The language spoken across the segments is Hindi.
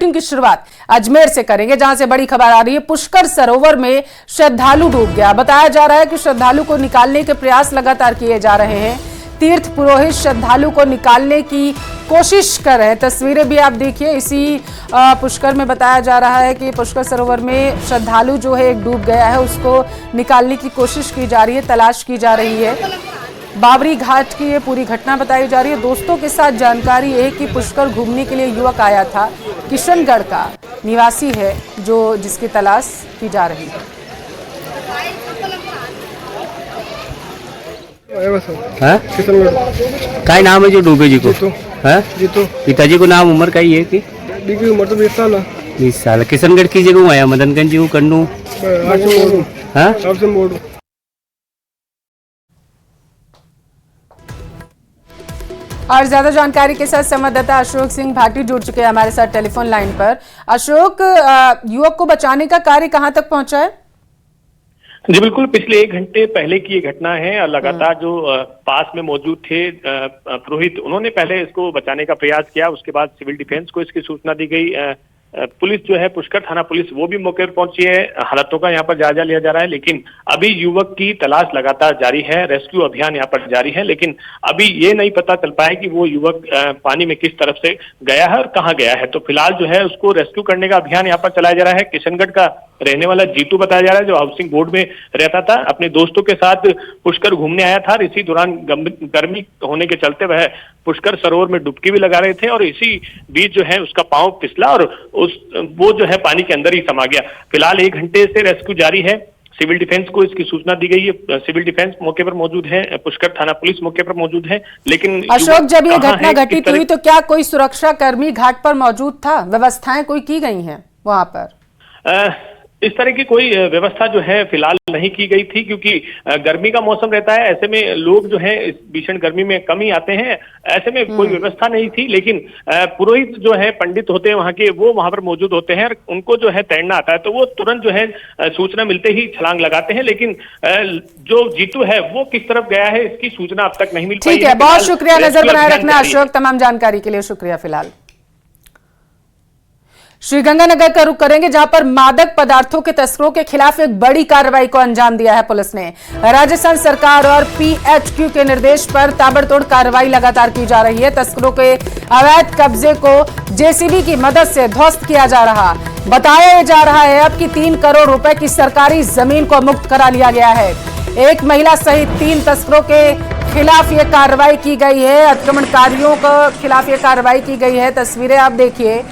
बुलेटिन की शुरुआत अजमेर से करेंगे, जहां से बड़ी खबर आ रही है। पुष्कर सरोवर में श्रद्धालु डूब गया। बताया जा रहा है कि श्रद्धालु को निकालने के प्रयास लगातार किए जा रहे हैं। तीर्थ पुरोहित श्रद्धालु को निकालने की कोशिश कर रहे हैं। तस्वीरें भी आप देखिए। इसी पुष्कर में बताया जा रहा है कि पुष्कर सरोवर में श्रद्धालु जो है एक डूब गया है, उसको निकालने की कोशिश की जा रही है, तलाश की जा रही है। बाबरी घाट की ये पूरी घटना बताई जा रही है। दोस्तों के साथ जानकारी है कि पुष्कर घूमने के लिए युवक आया था, किशनगढ़ का निवासी है, जो जिसकी तलाश की जा रही है। क्या नाम है जो डूबे जी को? जीतू। पिताजी को नाम उम्र का ही है कि उम्र तो 20 साल है। 20 साल। किशनगढ़ की जगह आया, मदनगंज जी कन्नू। और ज्यादा जानकारी के साथ संवाददाता अशोक सिंह भाटी जुड़ चुके हैं हमारे साथ टेलीफोन लाइन पर। अशोक, युवक को बचाने का कार्य कहां तक पहुंचा है? जी बिल्कुल, पिछले 1 घंटे पहले की ये घटना है और लगातार जो पास में मौजूद थे पुरोहित, उन्होंने पहले इसको बचाने का प्रयास किया। उसके बाद सिविल डिफेंस को इसकी सूचना दी गई। पुलिस जो है, पुष्कर थाना पुलिस, वो भी मौके पर पहुंची है। हालातों का यहाँ पर जायजा लिया जा रहा है, लेकिन अभी युवक की तलाश लगातार जारी है। रेस्क्यू अभियान यहाँ पर जारी है, लेकिन अभी ये नहीं पता चल पाया कि वो युवक पानी में किस तरफ से गया है और कहाँ गया है। तो फिलहाल जो है उसको रेस्क्यू करने का अभियान यहाँ पर चलाया जा रहा है। किशनगढ़ का रहने वाला जीतू बताया जा रहा है, जो हाउसिंग बोर्ड में रहता था, अपने दोस्तों के साथ पुष्कर घूमने आया था। इसी दौरान गर्मी होने के चलते वह पुष्कर सरोवर में डुबकी भी लगा रहे थे और इसी बीच जो है उसका पांव फिसला और वो जो है पानी के अंदर ही समा गया। फिलहाल 1 घंटे से रेस्क्यू जारी है। सिविल डिफेंस को इसकी सूचना दी गई है। सिविल डिफेंस मौके पर मौजूद है, पुष्कर थाना पुलिस मौके पर मौजूद है। लेकिन अशोक, जब ये घटना घटित हुई तो क्या कोई सुरक्षा कर्मी घाट पर मौजूद था? व्यवस्थाएं कोई की गई हैं वहां पर? इस तरह की कोई व्यवस्था जो है फिलहाल नहीं की गई थी, क्योंकि गर्मी का मौसम रहता है। ऐसे में लोग जो है इस भीषण गर्मी में कम ही आते हैं। ऐसे में कोई व्यवस्था नहीं थी, लेकिन पुरोहित जो है, पंडित होते हैं वहां के, वो वहां पर मौजूद होते हैं और उनको जो है तैरना आता है, तो वो तुरंत जो है सूचना मिलते ही छलांग लगाते हैं। लेकिन जो जीतू है वो किस तरफ गया है, इसकी सूचना अब तक नहीं मिल पाई। ठीक है, बहुत शुक्रिया। नजर बनाए रखना अशोक, तमाम जानकारी के लिए शुक्रिया। फिलहाल श्रीगंगानगर का रुख करेंगे, जहां पर मादक पदार्थों के तस्करों के खिलाफ एक बड़ी कार्रवाई को अंजाम दिया है पुलिस ने। राजस्थान सरकार और पीएचक्यू के निर्देश पर ताबड़तोड़ कार्रवाई लगातार की जा रही है। तस्करों के अवैध कब्जे को जेसीबी की मदद से ध्वस्त किया जा रहा। बताया जा रहा है अब कि 3 करोड़ रुपए की सरकारी जमीन को मुक्त करा लिया गया है। एक महिला सहित 3 तस्करों के खिलाफ ये कार्रवाई की गई है। अतिक्रमणकारियों के खिलाफ ये कार्रवाई की गई है। तस्वीरें आप देखिए,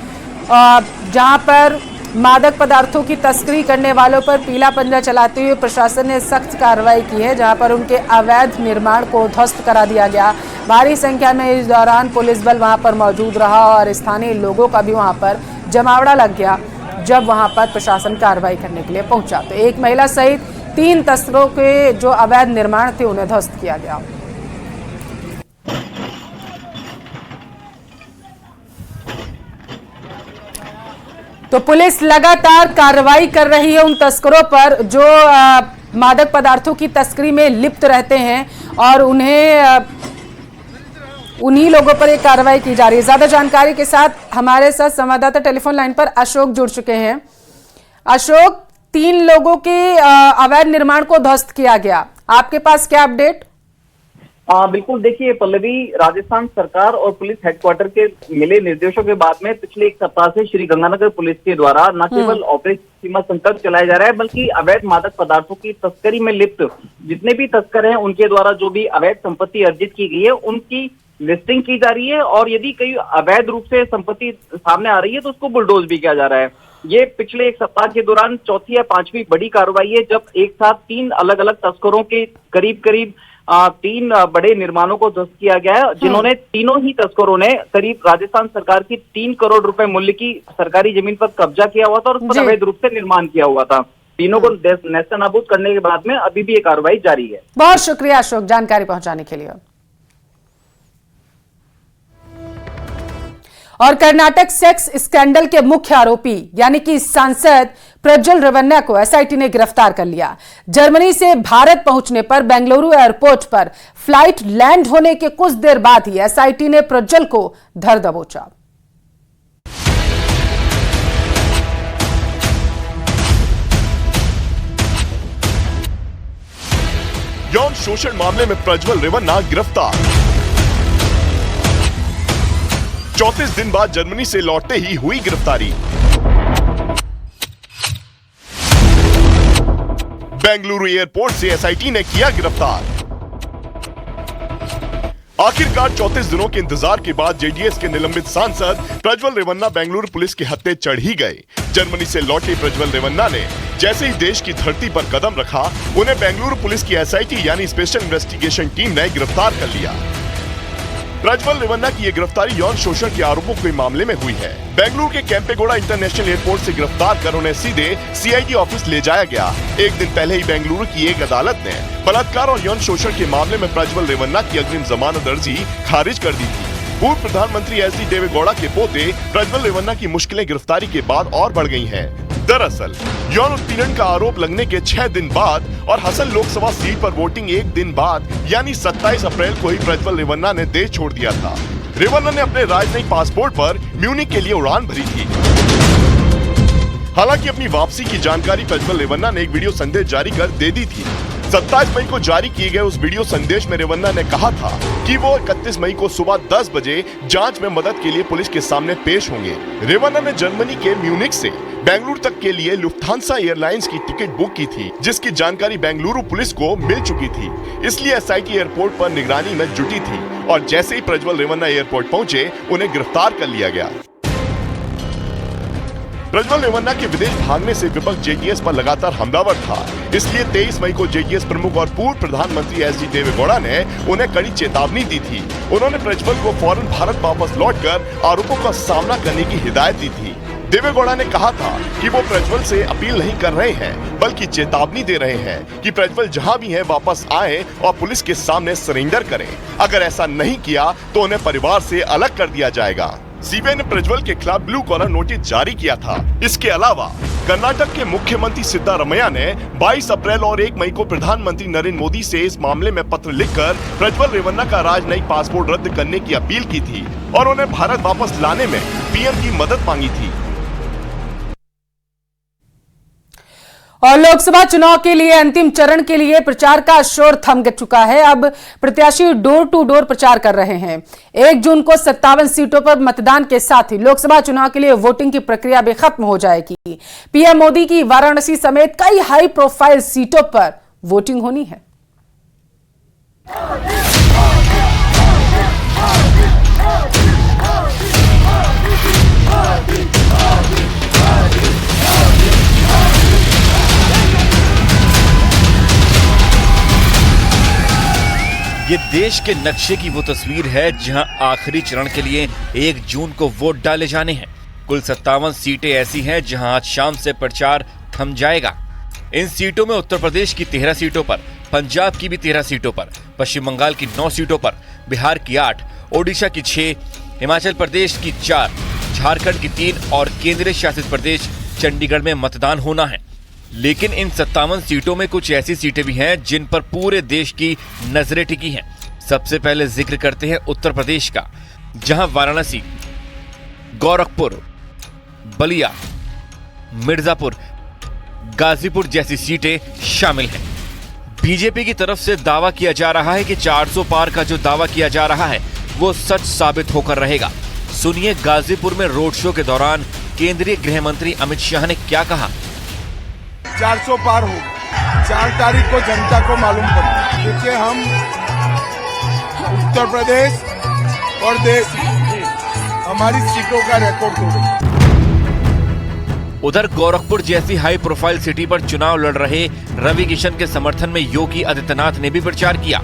जहां पर मादक पदार्थों की तस्करी करने वालों पर पीला पंजा चलाते हुए प्रशासन ने सख्त कार्रवाई की है, जहां पर उनके अवैध निर्माण को ध्वस्त करा दिया गया। भारी संख्या में इस दौरान पुलिस बल वहां पर मौजूद रहा और स्थानीय लोगों का भी वहां पर जमावड़ा लग गया जब वहां पर प्रशासन कार्रवाई करने के लिए पहुंचा। तो एक महिला सहित 3 तस्करों के जो अवैध निर्माण थे उन्हें ध्वस्त किया गया। तो पुलिस लगातार कार्रवाई कर रही है उन तस्करों पर जो मादक पदार्थों की तस्करी में लिप्त रहते हैं और उन्हीं लोगों पर एक कार्रवाई की जा रही है। ज्यादा जानकारी के साथ हमारे साथ संवाददाता टेलीफोन लाइन पर अशोक जुड़ चुके हैं। अशोक, 3 लोगों के अवैध निर्माण को ध्वस्त किया गया, आपके पास क्या अपडेट? बिल्कुल, देखिए पल्लवी, राजस्थान सरकार और पुलिस हेडक्वार्टर के मिले निर्देशों के बाद में पिछले 1 सप्ताह से श्री गंगानगर पुलिस के द्वारा न केवल ऑपरेशन सीमा संकल्प चलाया जा रहा है, बल्कि अवैध मादक पदार्थों की तस्करी में लिप्त जितने भी तस्कर हैं उनके द्वारा जो भी अवैध संपत्ति अर्जित की गई है उनकी लिस्टिंग की जा रही है और यदि कई अवैध रूप से संपत्ति सामने आ रही है तो उसको बुलडोज भी किया जा रहा है। ये पिछले 1 सप्ताह के दौरान 4थी या 5वीं बड़ी कार्रवाई है, जब एक साथ 3 अलग अलग तस्करों के करीब 3 बड़े निर्माणों को ध्वस्त किया गया है, जिन्होंने तीनों ही तस्करों ने करीब राजस्थान सरकार की 3 करोड़ रुपए मूल्य की सरकारी जमीन पर कब्जा किया हुआ था और उस पर अवैध रूप से निर्माण किया हुआ था। तीनों को नेस्तनाबूद करने के बाद में अभी भी ये कार्रवाई जारी है। बहुत शुक्रिया अशोक, जानकारी पहुंचाने के लिए। और कर्नाटक सेक्स स्कैंडल के मुख्य आरोपी यानी कि सांसद प्रज्वल रेवन्ना को एसआईटी ने गिरफ्तार कर लिया। जर्मनी से भारत पहुंचने पर बेंगलुरु एयरपोर्ट पर फ्लाइट लैंड होने के कुछ देर बाद ही एसआईटी ने प्रज्वल को धर दबोचा। शोषण मामले में प्रज्वल रेवन्ना गिरफ्तार। 34 दिन बाद जर्मनी से लौटते ही हुई गिरफ्तारी। बेंगलुरु एयरपोर्ट से एसआईटी ने किया गिरफ्तार। आखिरकार 34 दिनों के इंतजार के बाद जेडीएस के निलंबित सांसद प्रज्वल रेवन्ना बेंगलुरु पुलिस के हत्थे चढ़ ही गए। जर्मनी से लौटे प्रज्वल रेवन्ना ने जैसे ही देश की धरती पर कदम रखा, उन्हें बेंगलुरु पुलिस की एसआईटी यानी स्पेशल इन्वेस्टिगेशन टीम ने गिरफ्तार कर लिया। प्रज्वल रेवन्ना की यह गिरफ्तारी यौन शोषण के आरोपों के मामले में हुई है। बेंगलुरु के केम्पेगौड़ा इंटरनेशनल एयरपोर्ट से गिरफ्तार कर उन्हें सीधे सीआईडी ऑफिस ले जाया गया। एक दिन पहले ही बेंगलुरु की एक अदालत ने बलात्कार और यौन शोषण के मामले में प्रज्वल रेवन्ना की अग्रिम जमानत अर्जी खारिज कर दी थी। पूर्व प्रधानमंत्री एचडी देवेगौड़ा के पोते प्रज्वल रेवन्ना की मुश्किलें गिरफ्तारी के बाद और बढ़ गई हैं। दरअसल यौन उत्पीड़न का आरोप लगने के 6 दिन बाद और हसन लोकसभा सीट पर वोटिंग एक दिन बाद यानी 27 अप्रैल को ही प्रज्वल रेवन्ना ने देश छोड़ दिया था। रेवन्ना ने अपने राजनयिक पासपोर्ट पर म्यूनिख के लिए उड़ान भरी थी। हालांकि अपनी वापसी की जानकारी प्रज्वल रेवन्ना ने एक वीडियो संदेश जारी कर दे दी थी। 27 मई को जारी किए गए उस वीडियो संदेश में रेवन्ना ने कहा था कि वो 31 मई को सुबह 10 बजे जांच में मदद के लिए पुलिस के सामने पेश होंगे। रेवन्ना ने जर्मनी के म्यूनिख से बेंगलुरु तक के लिए लुफ्थांसा एयरलाइंस की टिकट बुक की थी, जिसकी जानकारी बेंगलुरु पुलिस को मिल चुकी थी। इसलिए एसआईटी एयरपोर्ट पर निगरानी में जुटी थी और जैसे ही प्रज्वल रेवन्ना एयरपोर्ट पहुंचे, उन्हें गिरफ्तार कर लिया गया। प्रज्वल रेवन्ना के विदेश भागने से विपक्ष जेडीएस पर लगातार हमलावर था। इसलिए 23 मई को जेडीएस प्रमुख और पूर्व प्रधानमंत्री एचडी देवेगौड़ा ने उन्हें कड़ी चेतावनी दी थी। उन्होंने प्रज्वल को फौरन भारत वापस लौटकर आरोपों का सामना करने की हिदायत दी थी। देवेगौड़ा ने कहा था कि वो प्रज्वल से अपील नहीं कर रहे हैं, बल्कि चेतावनी दे रहे हैं कि प्रज्वल जहां भी है वापस आए और पुलिस के सामने सरेंडर करें। अगर ऐसा नहीं किया तो उन्हें परिवार से अलग कर दिया जाएगा। सीबीआई ने प्रज्वल के खिलाफ ब्लू कॉलर नोटिस जारी किया था। इसके अलावा कर्नाटक के मुख्यमंत्री सिद्धारमैया ने 22 अप्रैल और 1 मई को प्रधानमंत्री नरेंद्र मोदी से इस मामले में पत्र लिखकर प्रज्वल रेवन्ना का राजनयिक पासपोर्ट रद्द करने की अपील की थी और उन्हें भारत वापस लाने में पीएम की मदद मांगी थी। और लोकसभा चुनाव के लिए अंतिम चरण के लिए प्रचार का शोर थम चुका है। अब प्रत्याशी डोर टू डोर प्रचार कर रहे हैं। 1 जून को 57 सीटों पर मतदान के साथ ही लोकसभा चुनाव के लिए वोटिंग की प्रक्रिया भी खत्म हो जाएगी। पीएम मोदी की वाराणसी समेत कई हाई प्रोफाइल सीटों पर वोटिंग होनी है। ये देश के नक्शे की वो तस्वीर है जहां आखिरी चरण के लिए 1 जून को वोट डाले जाने हैं। कुल 57 सीटें ऐसी हैं जहां आज शाम से प्रचार थम जाएगा। इन सीटों में उत्तर प्रदेश की 13 सीटों पर, पंजाब की भी 13 सीटों पर, पश्चिम बंगाल की 9 सीटों पर, बिहार की 8, ओडिशा की 6, हिमाचल प्रदेश की 4, झारखंड की 3 और केंद्रीय शासित प्रदेश चंडीगढ़ में मतदान होना है। लेकिन इन 57 सीटों में कुछ ऐसी सीटें भी हैं जिन पर पूरे देश की नजरें टिकी हैं। सबसे पहले जिक्र करते हैं उत्तर प्रदेश का, जहां वाराणसी, गोरखपुर, बलिया, मिर्जापुर, गाजीपुर जैसी सीटें शामिल हैं। बीजेपी की तरफ से दावा किया जा रहा है कि 400 पार का जो दावा किया जा रहा है वो सच साबित होकर रहेगा। सुनिए गाजीपुर में रोड शो के दौरान केंद्रीय गृह मंत्री अमित शाह ने क्या कहा। 400 पार हो, 4 तारीख को जनता को मालूम पड़ा। देखिए, हम उत्तर प्रदेश और देश हमारी सीटों का रिकॉर्ड तोड़ेंगे। उधर गोरखपुर जैसी हाई प्रोफाइल सिटी पर चुनाव लड़ रहे रवि किशन के समर्थन में योगी आदित्यनाथ ने भी प्रचार किया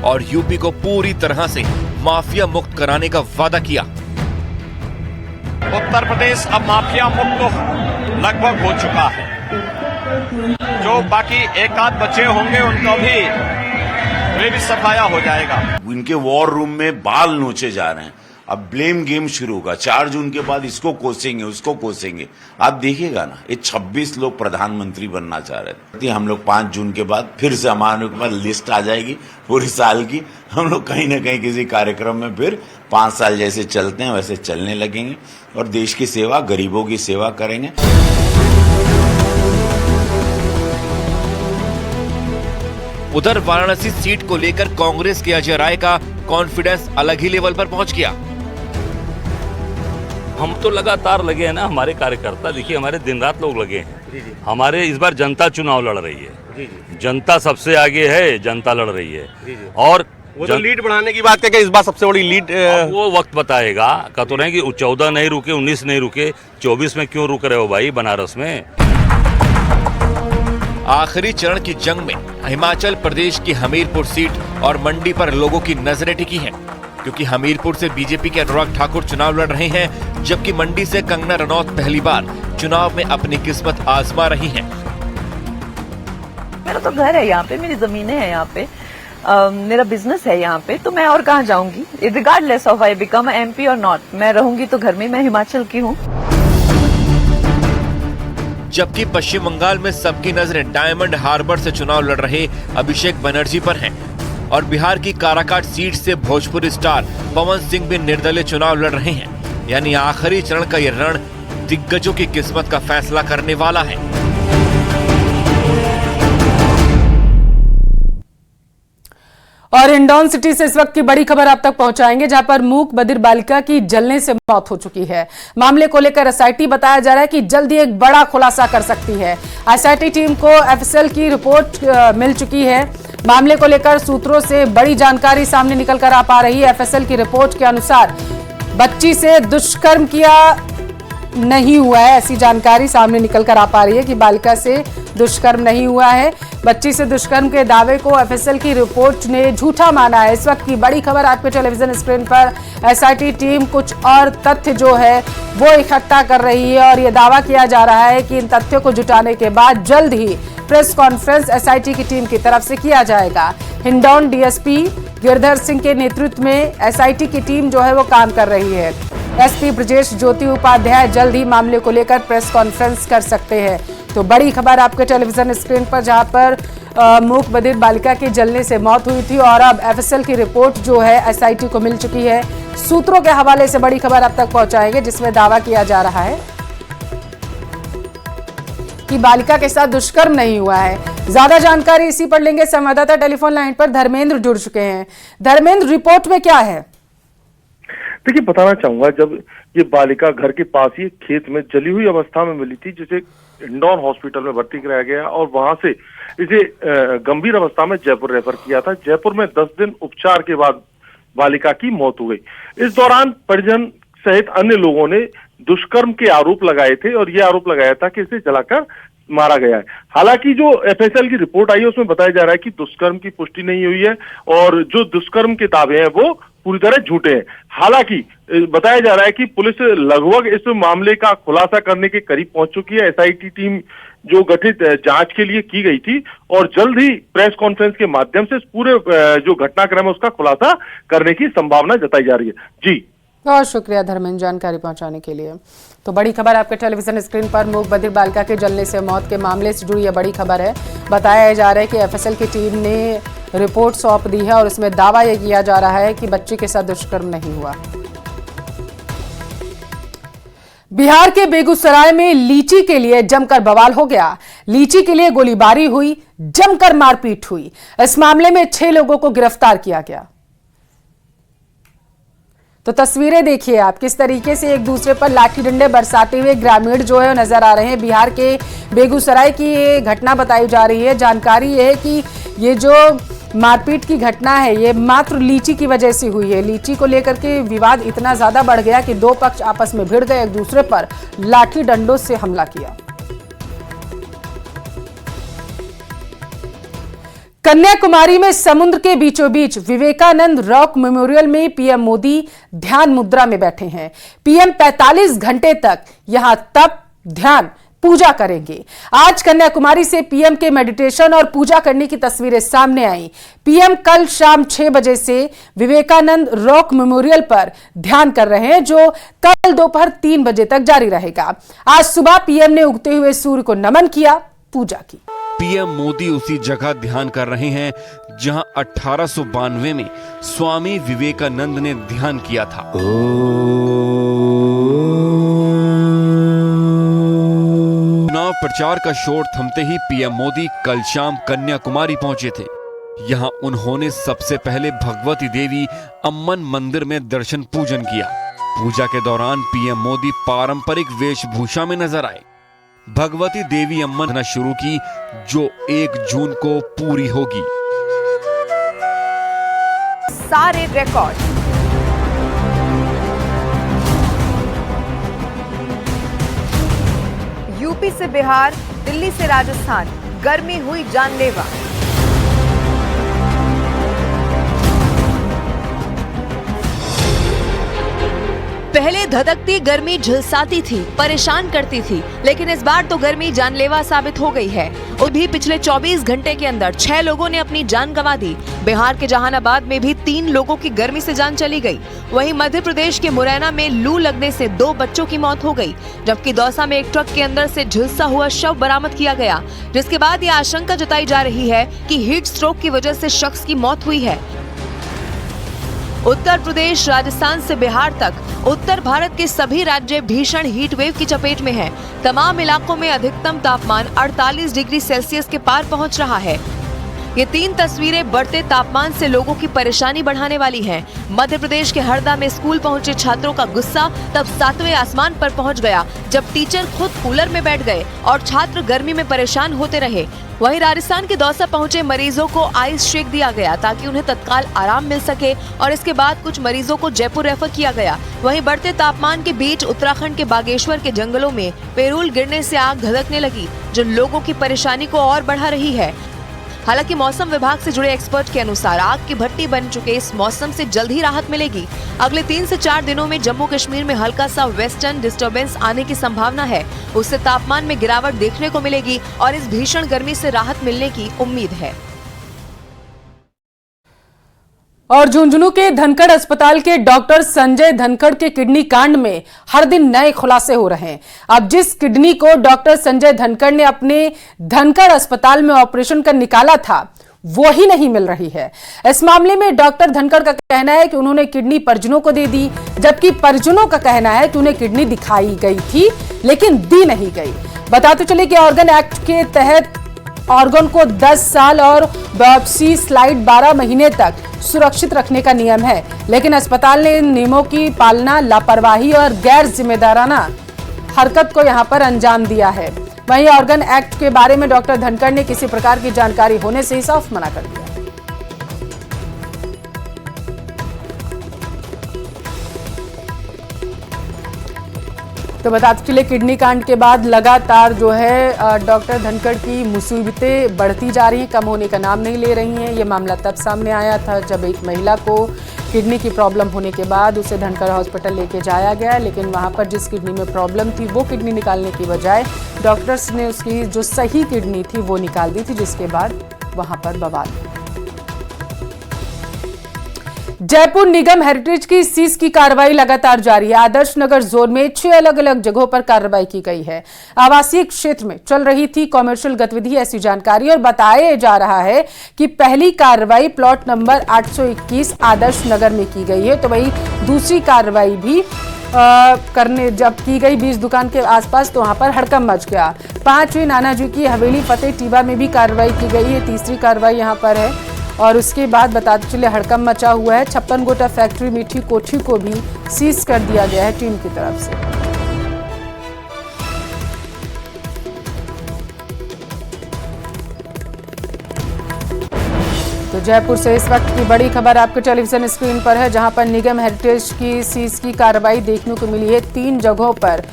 और यूपी को पूरी तरह से माफिया मुक्त कराने का वादा किया। उत्तर प्रदेश अब माफिया मुक्त लगभग हो चुका है। जो बाकी एक आध बचे होंगे उनको भी वे भी सफाया हो जाएगा। इनके वॉर रूम में बाल नोचे जा रहे हैं। अब ब्लेम गेम शुरू होगा। 4 जून के बाद इसको कोसेंगे, उसको कोसेंगे। आप देखिएगा ना, ये 26 लोग प्रधानमंत्री बनना चाह रहे थे। हम लोग 5 जून के बाद फिर से हमारे पास लिस्ट आ जाएगी पूरी साल की। हम लोग कहीं ना कहीं किसी कार्यक्रम में फिर 5 साल जैसे चलते हैं वैसे चलने लगेंगे और देश की सेवा, गरीबों की सेवा करेंगे। उधर वाराणसी सीट को लेकर कांग्रेस के अजय राय का कॉन्फिडेंस अलग ही लेवल पर पहुंच गया। हम तो लगातार लगे हैं ना, हमारे कार्यकर्ता देखिए, हमारे दिन रात लोग लगे हैं। हमारे इस बार जनता चुनाव लड़ रही है, जनता सबसे आगे है, जनता लड़ रही है। और वो तो लीड बढ़ाने की बात है, इस बार सबसे बड़ी लीड वो वक्त बताएगा। कह तो रहे कि 14 नहीं रुके, 19 नहीं रुके, 24 में क्यों रुक रहे हो भाई बनारस में। आखिरी चरण की जंग में हिमाचल प्रदेश की हमीरपुर सीट और मंडी पर लोगों की नजरें टिकी हैं, क्योंकि हमीरपुर से बीजेपी के अनुराग ठाकुर चुनाव लड़ रहे हैं, जबकि मंडी से कंगना रनौत पहली बार चुनाव में अपनी किस्मत आजमा रही हैं। मेरा तो घर है यहाँ पे, मेरी जमीनें हैं यहाँ पे, मेरा बिजनेस है यहाँ पे, तो मैं और कहाँ जाऊंगी। Regardless of I become MP और नॉट, मैं रहूंगी तो घर में, मैं हिमाचल की हूँ। जबकि पश्चिम बंगाल में सबकी नजरें डायमंड हार्बर से चुनाव लड़ रहे अभिषेक बनर्जी पर हैं और बिहार की काराकाट सीट से भोजपुरी स्टार पवन सिंह भी निर्दलीय चुनाव लड़ रहे हैं। यानी आखिरी चरण का ये रण दिग्गजों की किस्मत का फैसला करने वाला है। और इंदौर सिटी से इस वक्त की बड़ी खबर आप तक पहुंचाएंगे, जहां पर मूक बधिर बालिका की जलने से मौत हो चुकी है। मामले को लेकर SIT बताया जा रहा है कि जल्द ही एक बड़ा खुलासा कर सकती है। SIT टीम को FSL की रिपोर्ट मिल चुकी है। मामले को लेकर सूत्रों से बड़ी जानकारी सामने निकल कर आ पा रही है। FSL की रिपोर्ट के अनुसार बच्ची से दुष्कर्म किया नहीं हुआ है, ऐसी जानकारी सामने निकल कर आ पा रही है कि बालिका से दुष्कर्म नहीं हुआ है। बच्ची से दुष्कर्म के दावे को FSL की रिपोर्ट ने झूठा माना है। इस वक्त की बड़ी खबर आपके टेलीविजन स्क्रीन पर, SIT टीम कुछ और तथ्य जो है वो इकट्ठा कर रही है और ये दावा किया जा रहा है कि इन तथ्यों को जुटाने के बाद जल्द ही प्रेस कॉन्फ्रेंस SIT की टीम की तरफ से किया जाएगा। हिंडौन DSP गिरधर सिंह के नेतृत्व में SIT की टीम जो है वो काम कर रही है। SP ब्रजेश ज्योति उपाध्याय जल्द ही मामले को लेकर प्रेस कॉन्फ्रेंस कर सकते हैं। तो बड़ी खबर आपके टेलीविजन स्क्रीन पर, जहां पर मूक बधिर बालिका की जलने से मौत हुई थी और अब FSL की रिपोर्ट जो है SIT को मिल चुकी है। सूत्रों के हवाले से बड़ी खबर अब तक पहुंचाएंगे, जिसमें दावा किया जा रहा है कि बालिका के साथ दुष्कर्म नहीं हुआ है। ज्यादा जानकारी इसी पर लेंगे, संवाददाता टेलीफोन लाइन पर धर्मेंद्र जुड़ चुके हैं। धर्मेंद्र, रिपोर्ट में क्या है? देखिए, बताना चाहूंगा, जब ये बालिका घर के पास ही खेत में जली हुई अवस्था में मिली थी, जिसे इंदौर हॉस्पिटल में भर्ती कराया गया और वहां से इसे गंभीर अवस्था में जयपुर रेफर किया था। जयपुर में 10 दिन उपचार के बाद बालिका की मौत हो गई। इस दौरान परिजन सहित अन्य लोगों ने दुष्कर्म के आरोप लगाए थे और ये आरोप लगाया था कि इसे जलाकर मारा गया है। हालांकि जो FSL की रिपोर्ट आई है उसमें बताया जा रहा है कि दुष्कर्म की पुष्टि नहीं हुई है और जो दुष्कर्म के दावे हैं वो पूरी तरह झूठे हैं। हालांकि बताया जा रहा है कि पुलिस लगभग इस मामले का खुलासा करने के करीब पहुंच चुकी है। SIT टीम जो गठित जांच के लिए की गई थी और जल्द ही प्रेस कॉन्फ्रेंस के माध्यम से इस पूरे जो घटनाक्रम है उसका खुलासा करने की संभावना जताई जा रही है। जी, बहुत शुक्रिया धर्मेंद्र जानकारी पहुंचाने के लिए। तो बड़ी खबर आपके टेलीविजन स्क्रीन पर, मूक बधिर बालिका के जलने से मौत के मामले से जुड़ी यह बड़ी खबर है। बताया जा रहा है कि FSL की टीम ने रिपोर्ट सौंप दी है और इसमें दावा यह किया जा रहा है कि बच्ची के साथ दुष्कर्म नहीं हुआ। बिहार के बेगूसराय में लीची के लिए जमकर बवाल हो गया। लीची के लिए गोलीबारी हुई, जमकर मारपीट हुई। इस मामले में 6 लोगों को गिरफ्तार किया गया। तो तस्वीरें देखिए आप, किस तरीके से एक दूसरे पर लाठी डंडे बरसाते हुए ग्रामीण जो है नजर आ रहे हैं। बिहार के बेगूसराय की ये घटना बताई जा रही है। जानकारी ये है कि ये जो मारपीट की घटना है ये मात्र लीची की वजह से हुई है। लीची को लेकर के विवाद इतना ज्यादा बढ़ गया कि 2 पक्ष आपस में भिड़ गए, एक दूसरे पर लाठी डंडों से हमला किया। कन्याकुमारी में समुद्र के बीचों बीच विवेकानंद रॉक मेमोरियल में PM मोदी ध्यान मुद्रा में बैठे हैं। PM 45 घंटे तक यहां तप, ध्यान, पूजा करेंगे। आज कन्याकुमारी से PM के मेडिटेशन और पूजा करने की तस्वीरें सामने आई। PM कल शाम 6 बजे से विवेकानंद रॉक मेमोरियल पर ध्यान कर रहे हैं, जो कल दोपहर 3 बजे तक जारी रहेगा। आज सुबह PM ने उगते हुए सूर्य को नमन किया, पूजा की। PM मोदी उसी जगह ध्यान कर रहे हैं जहां 1892 में स्वामी विवेकानंद ने ध्यान किया था। चुनाव प्रचार का शोर थमते ही PM मोदी कल शाम कन्याकुमारी पहुंचे थे। यहाँ उन्होंने सबसे पहले भगवती देवी अम्मन मंदिर में दर्शन पूजन किया। पूजा के दौरान पीएम मोदी पारंपरिक वेशभूषा में नजर आए। भगवती देवी अम्मन ने शुरू की जो 1 जून को पूरी होगी। सारे रिकॉर्ड, यूपी से बिहार, दिल्ली से राजस्थान, गर्मी हुई जानलेवा। पहले धधकती गर्मी झुलसाती थी, परेशान करती थी, लेकिन इस बार तो गर्मी जानलेवा साबित हो गई है। और भी पिछले 24 घंटे के अंदर 6 लोगों ने अपनी जान गंवा दी। बिहार के जहानाबाद में भी 3 लोगों की गर्मी से जान चली गई। वहीं मध्य प्रदेश के मुरैना में लू लगने से 2 बच्चों की मौत हो गई, जबकि दौसा में एक ट्रक के अंदर से झुलसा हुआ शव बरामद किया गया, जिसके बाद ये आशंका जताई जा रही है कि हीट स्ट्रोक की वजह से शख्स की मौत हुई है। उत्तर प्रदेश, राजस्थान से बिहार तक उत्तर भारत के सभी राज्य भीषण हीट वेव की चपेट में हैं। तमाम इलाकों में अधिकतम तापमान 48 डिग्री सेल्सियस के पार पहुंच रहा है। ये 3 तस्वीरें बढ़ते तापमान से लोगों की परेशानी बढ़ाने वाली हैं। मध्य प्रदेश के हरदा में स्कूल पहुंचे छात्रों का गुस्सा तब 7वें आसमान पर पहुंच गया, जब टीचर खुद कूलर में बैठ गए और छात्र गर्मी में परेशान होते रहे। वहीं राजस्थान के दौसा पहुंचे मरीजों को आइस शेक दिया गया ताकि उन्हें तत्काल आराम मिल सके और इसके बाद कुछ मरीजों को जयपुर रेफर किया गया। वहीं बढ़ते तापमान के बीच उत्तराखंड के बागेश्वर के जंगलों में पेरूल गिरने से आग धधकने लगी, जो लोगों की परेशानी को और बढ़ा रही है। हालांकि मौसम विभाग से जुड़े एक्सपर्ट के अनुसार आग की भट्टी बन चुके इस मौसम से जल्द ही राहत मिलेगी। अगले 3 से 4 दिनों में जम्मू कश्मीर में हल्का सा वेस्टर्न डिस्टर्बेंस आने की संभावना है। उससे तापमान में गिरावट देखने को मिलेगी और इस भीषण गर्मी से राहत मिलने की उम्मीद है। और झुंझुनू के धनखड़ अस्पताल के डॉक्टर संजय धनखड़ के किडनी कांड में हर दिन नए खुलासे हो रहे हैं। अब जिस किडनी को डॉक्टर संजय धनखड़ ने अपने धनखड़ अस्पताल में ऑपरेशन कर निकाला था, वो ही नहीं मिल रही है। इस मामले में डॉक्टर धनखड़ का कहना है कि उन्होंने किडनी परिजनों को दे दी, जबकि परिजनों का कहना है कि उन्हें किडनी दिखाई गई थी लेकिन दी नहीं गई। बताते चले कि ऑर्गन एक्ट के तहत ऑर्गन को 10 साल और बायोप्सी स्लाइड 12 महीने तक सुरक्षित रखने का नियम है, लेकिन अस्पताल ने इन नियमों की पालना, लापरवाही और गैर जिम्मेदाराना हरकत को यहां पर अंजाम दिया है। वहीं ऑर्गन एक्ट के बारे में डॉक्टर धनखड़ ने किसी प्रकार की जानकारी होने से ही साफ मना कर दिया। तो बताते चले किडनी कांड के बाद लगातार जो है डॉक्टर धनखड़ की मुसीबतें बढ़ती जा रही हैं, कम होने का नाम नहीं ले रही हैं। ये मामला तब सामने आया था जब एक महिला को किडनी की प्रॉब्लम होने के बाद उसे धनखड़ हॉस्पिटल लेके जाया गया, लेकिन वहां पर जिस किडनी में प्रॉब्लम थी वो किडनी निकालने की बजाय डॉक्टर्स ने उसकी जो सही किडनी थी वो निकाल दी थी, जिसके बाद वहां पर बवाल। जयपुर निगम हेरिटेज की सीज की कार्रवाई लगातार जारी है। आदर्श नगर जोन में 6 अलग अलग जगहों पर कार्रवाई की गई है। आवासीय क्षेत्र में चल रही थी कॉमर्शियल गतिविधि, ऐसी जानकारी, और बताया जा रहा है कि पहली कार्रवाई प्लॉट नंबर 821 आदर्श नगर में की गई है, तो वही दूसरी कार्रवाई भी करने जब की गई बीज दुकान के आसपास, तो वहां पर हड़कंप मच गया। 5वीं नानाजी की हवेली फतेह टीबा में भी कार्रवाई की गई है, तीसरी कार्रवाई यहां पर है। और उसके बाद बताते चले हड़कंप मचा हुआ है। 56 गोटा फैक्ट्री मीठी कोठी को भी सीज कर दिया गया है टीम की तरफ से। तो जयपुर से इस वक्त की बड़ी खबर आपके टेलीविजन स्क्रीन पर है, जहां पर निगम हेरिटेज की सीज की कार्रवाई देखने को मिली है। 3 जगहों पर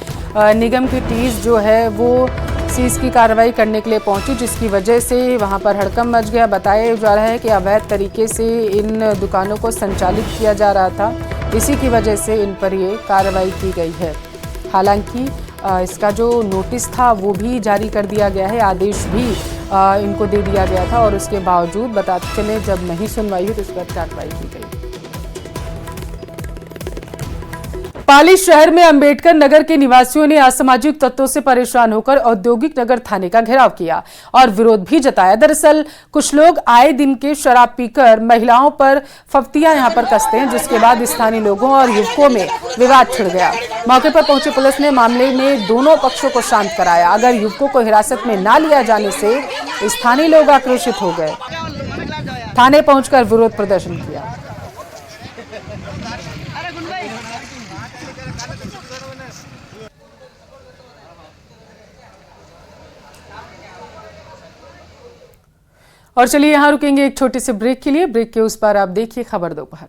निगम की टीम जो है वो सीज की कार्रवाई करने के लिए पहुंची, जिसकी वजह से वहां पर हड़कंप मच गया। बताया जा रहा है कि अवैध तरीके से इन दुकानों को संचालित किया जा रहा था, इसी की वजह से इन पर ये कार्रवाई की गई है। हालांकि इसका जो नोटिस था वो भी जारी कर दिया गया है, आदेश भी इनको दे दिया गया था, और उसके बावजूद बताते चले जब नहीं सुनवाई हुई तो इस पर कार्रवाई की गई। पाली शहर में अंबेडकर नगर के निवासियों ने असामाजिक तत्वों से परेशान होकर औद्योगिक नगर थाने का घेराव किया और विरोध भी जताया। दरअसल कुछ लोग आए दिन के शराब पीकर महिलाओं पर फफ्तियां यहां पर कसते हैं, जिसके बाद स्थानीय लोगों और युवकों में विवाद छिड़ गया। मौके पर पहुंची पुलिस ने मामले में दोनों पक्षों को शांत कराया। अगर युवकों को हिरासत में न लिया जाने से स्थानीय लोग आक्रोशित हो गए। थाने पहुंचकर विरोध प्रदर्शन किया। और चलिए यहां रुकेंगे एक छोटे से ब्रेक के लिए। ब्रेक के उस पार आप देखिए खबर दोपहर।